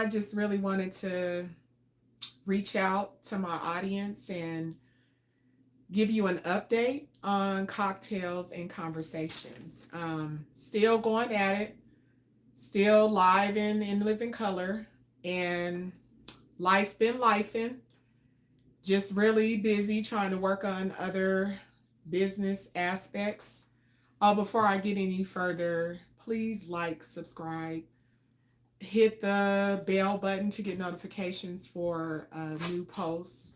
I just really wanted to reach out to my audience and give you an update on cocktails and conversations. Still going at it, still live and in living color, and life been lifing. Just really busy trying to work on other business aspects. Oh, before I get any further, please like, subscribe, hit the bell button to get notifications for new posts,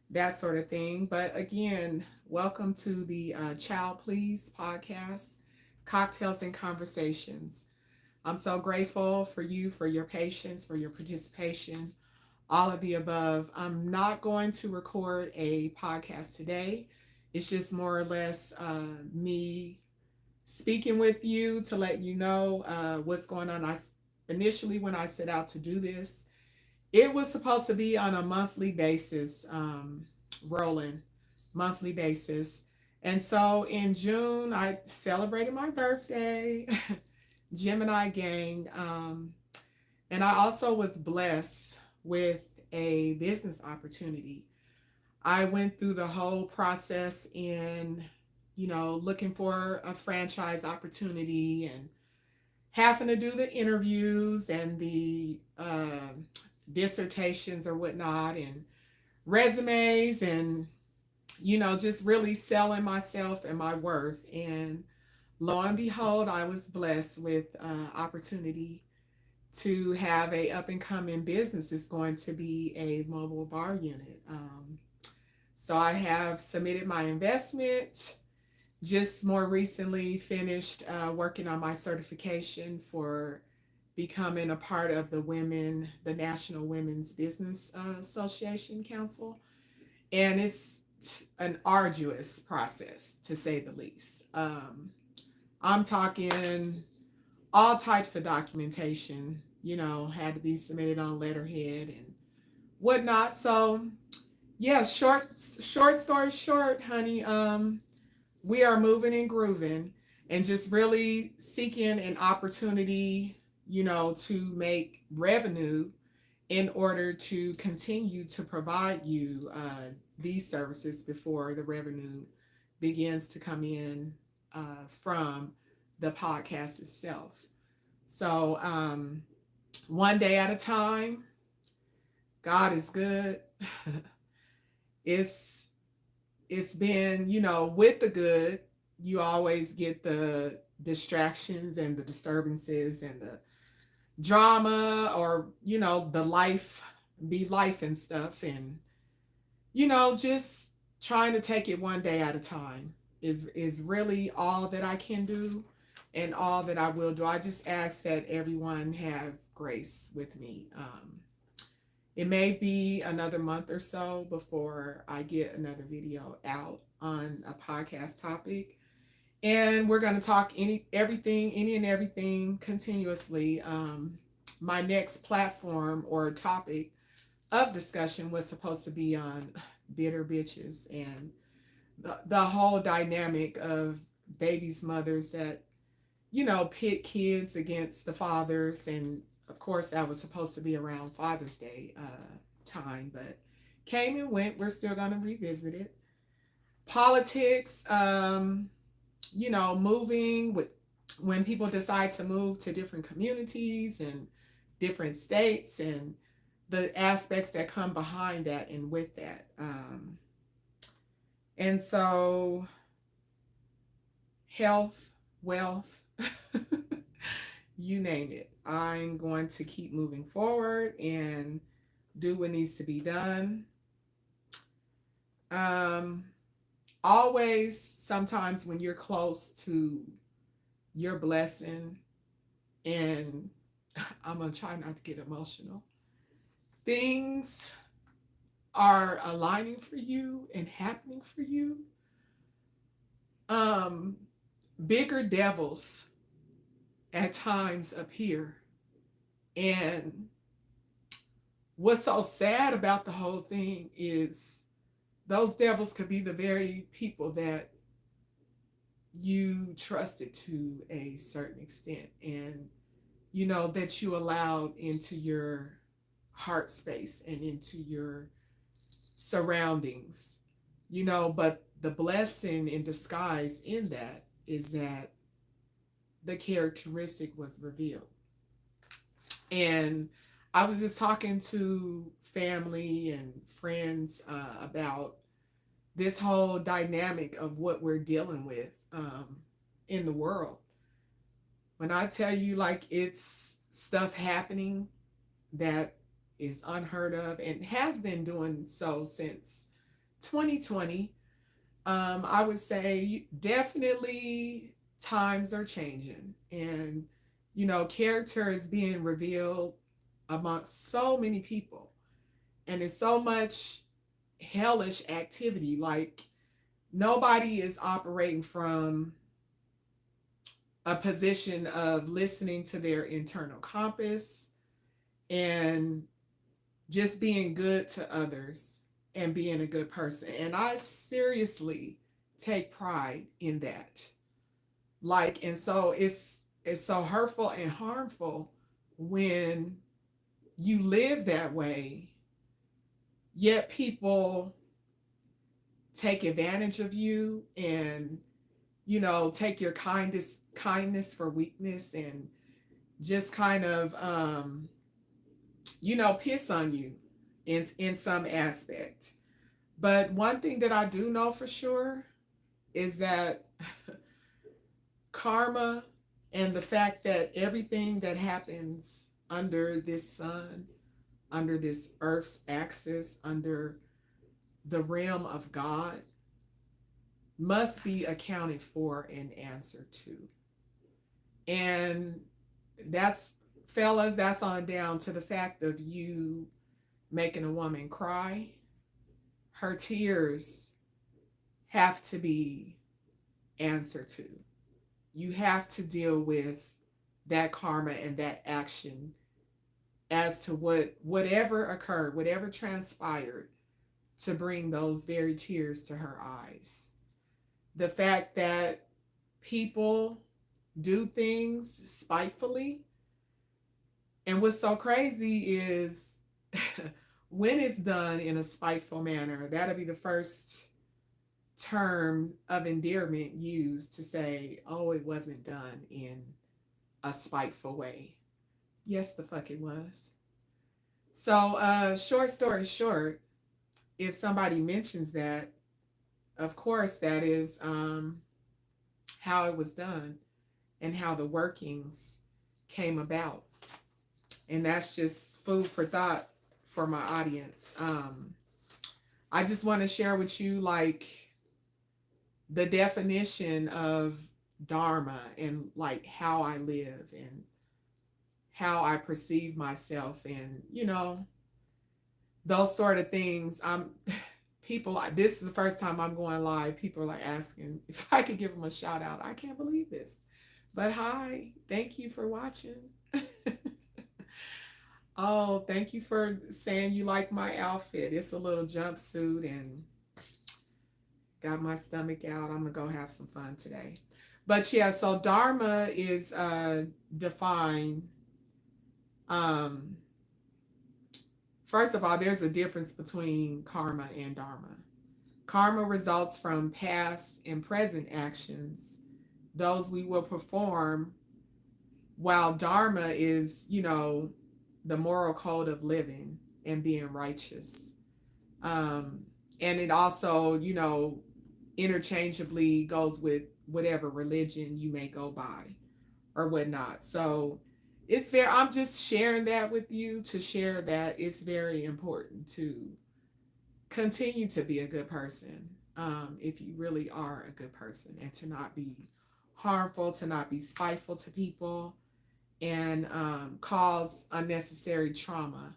that sort of thing. But again, welcome to the Child Please podcast, Cocktails and Conversations. I'm so grateful for you, for your patience, for your participation, all of the above. I'm not going to record a podcast today. It's just more or less me speaking with you to let you know what's going on. I initially, when I set out to do this, it was supposed to be on a monthly basis, rolling monthly basis. And so in June, I celebrated my birthday, Gemini gang. And I also was blessed with a business opportunity. I went through the whole process in, looking for a franchise opportunity and having to do the interviews and the dissertations or whatnot and resumes and, just really selling myself and my worth. And lo and behold, I was blessed with opportunity to have a up and coming business. It's going to be a mobile bar unit. So I have submitted my investment. Just more recently finished working on my certification for becoming a part of the National Women's Business Association Council. And it's an arduous process, to say the least. I'm talking all types of documentation, had to be submitted on letterhead and whatnot. So yeah, short story short, honey, we are moving and grooving and just really seeking an opportunity, to make revenue in order to continue to provide you these services before the revenue begins to come in from the podcast itself. So, one day at a time, God is good. it's it's been, with the good, you always get the distractions and the disturbances and the drama or, the life be life and stuff. And, just trying to take it one day at a time is really all that I can do and all that I will do. I just ask that everyone have grace with me. It may be another month or so before I get another video out on a podcast topic. And we're going to talk any and everything continuously. My next platform or topic of discussion was supposed to be on bitter bitches and the whole dynamic of babies, mothers that, pit kids against the fathers. And of course, that was supposed to be around Father's Day time, but came and went. We're still going to revisit it. Politics, moving with when people decide to move to different communities and different states and the aspects that come behind that and with that. And so, health, wealth, you name it. I'm going to keep moving forward and do what needs to be done. Um, Always, sometimes when you're close to your blessing, and I'm going to try not to get emotional, things are aligning for you and happening for you. Um, Bigger devils at times appear. And what's so sad about the whole thing is those devils could be the very people that you trusted to a certain extent and that you allowed into your heart space and into your surroundings, you know. But the blessing in disguise in that is that the characteristic was revealed. And I was just talking to family and friends about this whole dynamic of what we're dealing with in the world. When I tell you, like, it's stuff happening that is unheard of and has been doing so since 2020, I would say definitely times are changing. And, you know, character is being revealed amongst so many people. And it's so much hellish activity. Like, nobody is operating from a position of listening to their internal compass and just being good to others and being a good person. And I seriously take pride in that. Like, and so it's so hurtful and harmful when you live that way, yet people take advantage of you and, you know, take your kindness for weakness and just kind of you know, piss on you in some aspect. But one thing that I do know for sure is that karma and the fact that everything that happens under this sun, under this earth's axis, under the realm of God, must be accounted for and answered to. And that's, fellas, that's on down to the fact of you making a woman cry. Her tears have to be answered to. You have to deal with that karma and that action as to whatever occurred, whatever transpired to bring those very tears to her eyes. The fact that people do things spitefully, and what's so crazy is when it's done in a spiteful manner, that'll be the first term of endearment used to say, oh, it wasn't done in a spiteful way. Yes, the fuck it was. So, short story short, if somebody mentions that, of course, that is how it was done and how the workings came about. And that's just food for thought for my audience. I just want to share with you, like, the definition of Dharma and like how I live and how I perceive myself, and, you know, those sort of things. People, this is the first time I'm going live. People are like asking if I could give them a shout out. I can't believe this. But hi, thank you for watching. Oh, thank you for saying you like my outfit. It's a little jumpsuit and got my stomach out. I'm gonna go have some fun today. But yeah, so Dharma is defined. Um, First of all, there's a difference between karma and Dharma. Karma results from past and present actions, those we will perform, while Dharma is, you know, the moral code of living and being righteous. Um, and it also, you know, interchangeably goes with whatever religion you may go by or whatnot. So it's very, I'm just sharing that with you to share that it's very important to continue to be a good person, if you really are a good person, and to not be harmful, to not be spiteful to people, and cause unnecessary trauma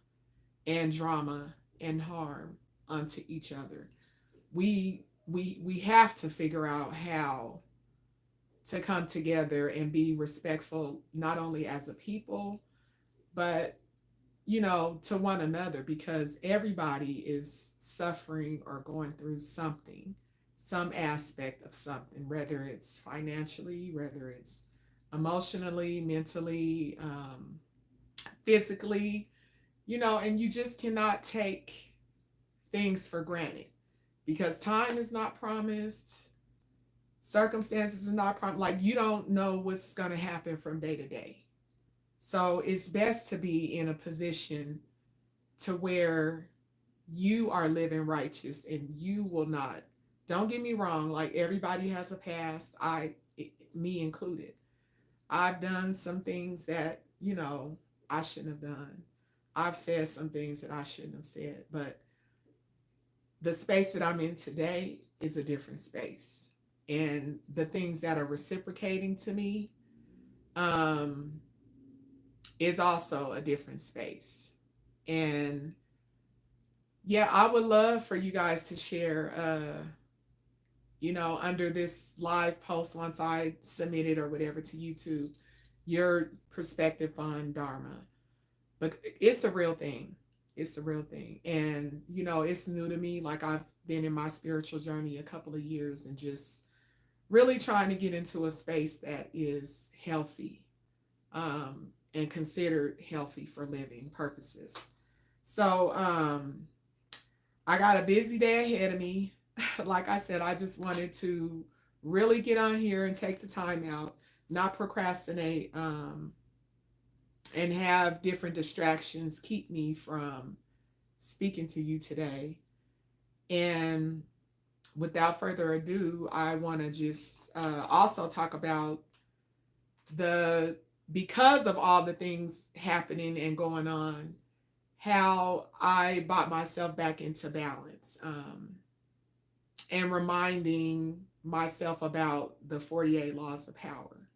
and drama and harm unto each other. We have to figure out how to come together and be respectful, not only as a people, but, you know, to one another, because everybody is suffering or going through something, some aspect of something, whether it's financially, whether it's emotionally, mentally, physically. And you just cannot take things for granted because time is not promised, circumstances are not promised. Like, you don't know what's going to happen from day to day. So it's best to be in a position to where you are living righteous and you will not. Don't get me wrong, like everybody has a past, me included. I've done some things that, I shouldn't have done. I've said some things that I shouldn't have said, but the space that I'm in today is a different space. And the things that are reciprocating to me um, is also a different space. And yeah, I would love for you guys to share, under this live post once I submit it or whatever to YouTube, your perspective on Dharma. But it's a real thing. It's a real thing. And, it's new to me. Like, I've been in my spiritual journey a couple of years and just really trying to get into a space that is healthy, and considered healthy for living purposes. So, I got a busy day ahead of me. Like I said, I just wanted to really get on here and take the time out, not procrastinate, and have different distractions keep me from speaking to you today. And without further ado, I want to just also talk about the because of all the things happening and going on, how I brought myself back into balance, and reminding myself about the 48 laws of power,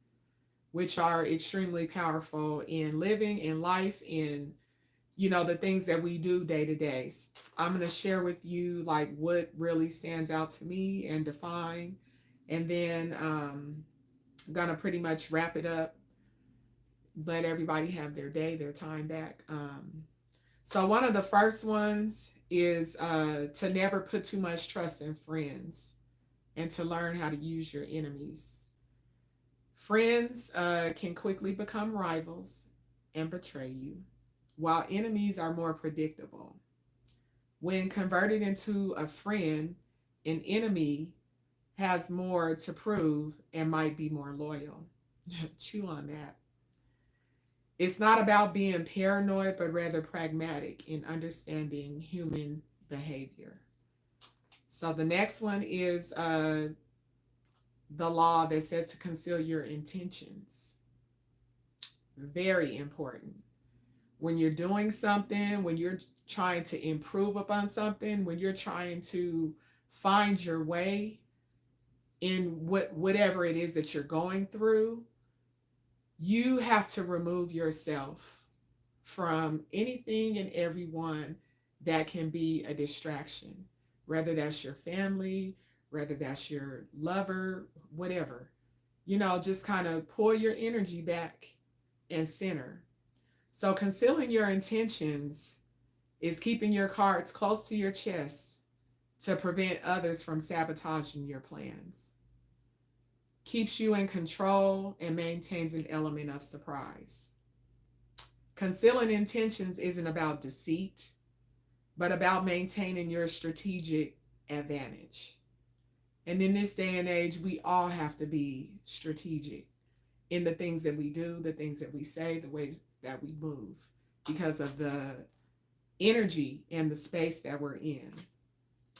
which are extremely powerful in living, in life, in the things that we do day to day. I'm going to share with you like what really stands out to me and define, and then I'm going to pretty much wrap it up, let everybody have their day, their time back. So one of the first ones is to never put too much trust in friends and to learn how to use your enemies. Friends can quickly become rivals and betray you, while enemies are more predictable. When converted into a friend, an enemy has more to prove and might be more loyal. Chew on that. It's not about being paranoid, but rather pragmatic in understanding human behavior. So the next one is the law that says to conceal your intentions. Very important. When you're doing something, when you're trying to improve upon something, when you're trying to find your way in whatever it is that you're going through, you have to remove yourself from anything and everyone that can be a distraction, whether that's your family, whether that's your lover, whatever. Just kind of pull your energy back and center. So, concealing your intentions is keeping your cards close to your chest to prevent others from sabotaging your plans. Keeps you in control and maintains an element of surprise. Concealing intentions isn't about deceit, but about maintaining your strategic advantage. And in this day and age, we all have to be strategic in the things that we do, the things that we say, the ways that we move, because of the energy and the space that we're in.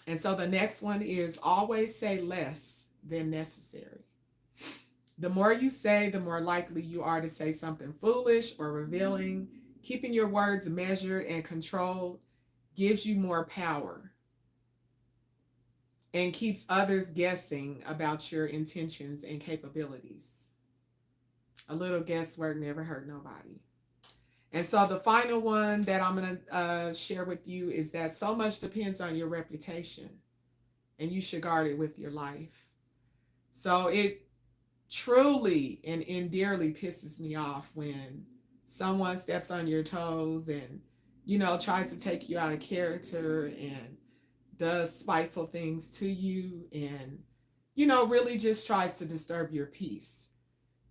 And so the next one is always say less than necessary. The more you say, the more likely you are to say something foolish or revealing. Keeping your words measured and controlled gives you more power and keeps others guessing about your intentions and capabilities. A little guesswork never hurt nobody. And so the final one that I'm going to share with you is that so much depends on your reputation, and you should guard it with your life. So it truly and dearly pisses me off when someone steps on your toes and, tries to take you out of character and does spiteful things to you and, really just tries to disturb your peace.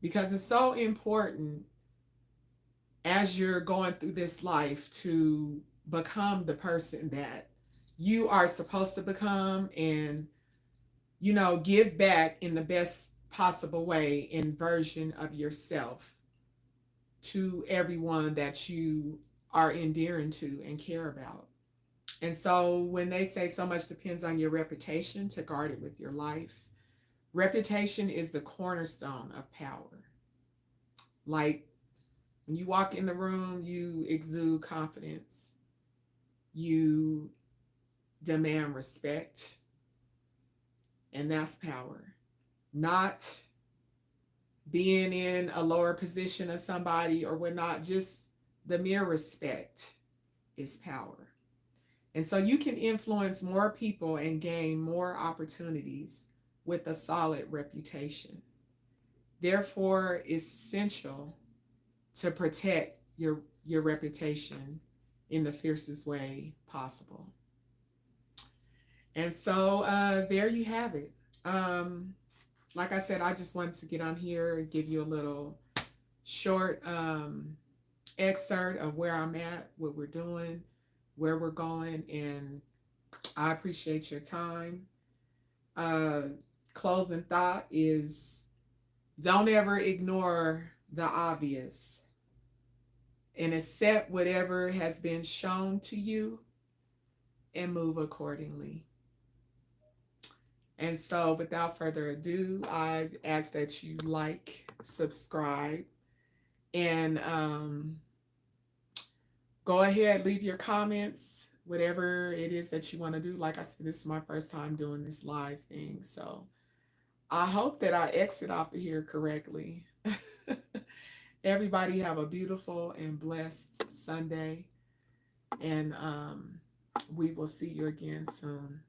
Because it's so important as you're going through this life to become the person that you are supposed to become, and give back in the best possible way and version of yourself to everyone that you are endearing to and care about. And so when they say so much depends on your reputation, to guard it with your life. Reputation is the cornerstone of power. Like, when you walk in the room, you exude confidence, you demand respect, and that's power. Not being in a lower position of somebody or whatnot, just the mere respect is power. And so you can influence more people and gain more opportunities with a solid reputation. Therefore, it's essential to protect your reputation in the fiercest way possible. And so there you have it. Like I said, I just wanted to get on here and give you a little short excerpt of where I'm at, what we're doing, where we're going, and I appreciate your time. Uh, Closing thought is, don't ever ignore the obvious and accept whatever has been shown to you and move accordingly. And so, without further ado, I ask that you like, subscribe, and go ahead, leave your comments, whatever it is that you want to do. Like I said, this is my first time doing this live thing. So, I hope that I exit off of here correctly. Everybody have a beautiful and blessed Sunday. And we will see you again soon.